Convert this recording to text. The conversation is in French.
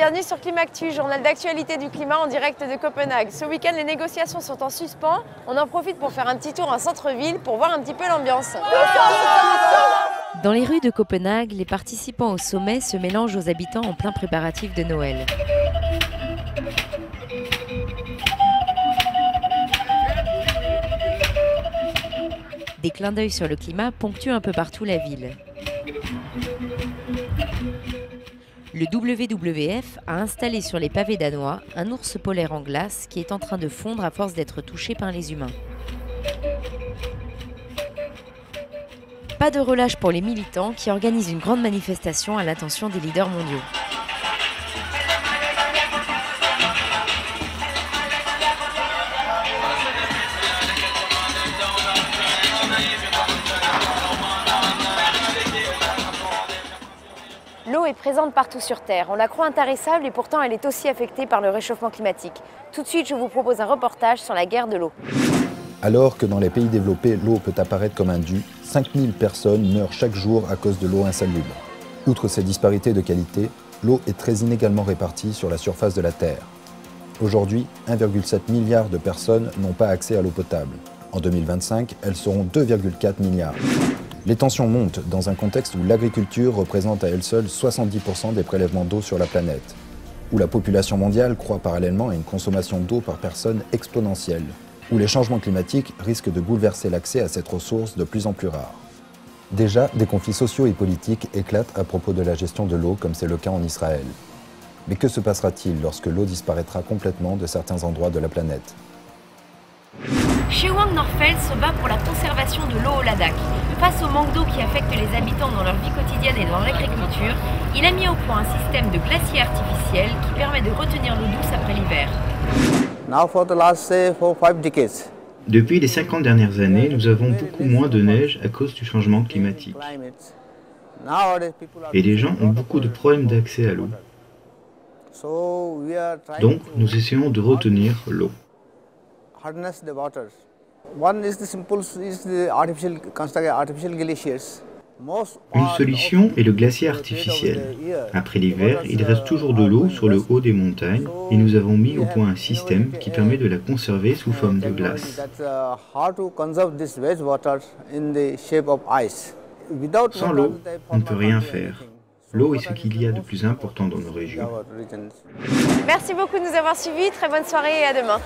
bienvenue sur Climactu, journal d'actualité du climat en direct de Copenhague. Ce week-end, les négociations sont en suspens. On en profite pour faire un petit tour en centre-ville pour voir un petit peu l'ambiance. Dans les rues de Copenhague, les participants au sommet se mélangent aux habitants en plein préparatif de Noël. Des clins d'œil sur le climat ponctuent un peu partout la ville. Le WWF a installé sur les pavés danois un ours polaire en glace qui est en train de fondre à force d'être touché par les humains. Pas de relâche pour les militants qui organisent une grande manifestation à l'attention des leaders mondiaux. L'eau est présente partout sur Terre. On la croit intarissable et pourtant elle est aussi affectée par le réchauffement climatique. Tout de suite, je vous propose un reportage sur la guerre de l'eau. Alors que dans les pays développés, l'eau peut apparaître comme un dû, 5000 personnes meurent chaque jour à cause de l'eau insalubre. Outre ces disparités de qualité, l'eau est très inégalement répartie sur la surface de la Terre. Aujourd'hui, 1,7 milliard de personnes n'ont pas accès à l'eau potable. En 2025, elles seront 2,4 milliards. Les tensions montent dans un contexte où l'agriculture représente à elle seule 70% des prélèvements d'eau sur la planète, où la population mondiale croît parallèlement à une consommation d'eau par personne exponentielle, où les changements climatiques risquent de bouleverser l'accès à cette ressource de plus en plus rare. Déjà, des conflits sociaux et politiques éclatent à propos de la gestion de l'eau, comme c'est le cas en Israël. Mais que se passera-t-il lorsque l'eau disparaîtra complètement de certains endroits de la planète ? Shewang Norfeld se bat pour la conservation de l'eau au Ladakh. Face au manque d'eau qui affecte les habitants dans leur vie quotidienne et dans l'agriculture, il a mis au point un système de glaciers artificiels qui permet de retenir l'eau douce après l'hiver. Depuis les 50 dernières années, nous avons beaucoup moins de neige à cause du changement climatique. Et les gens ont beaucoup de problèmes d'accès à l'eau. Donc, nous essayons de retenir l'eau. Une solution est le glacier artificiel. Après l'hiver, il reste toujours de l'eau sur le haut des montagnes et nous avons mis au point un système qui permet de la conserver sous forme de glace. Sans l'eau, on ne peut rien faire. L'eau est ce qu'il y a de plus important dans nos régions. Merci beaucoup de nous avoir suivis, très bonne soirée et à demain.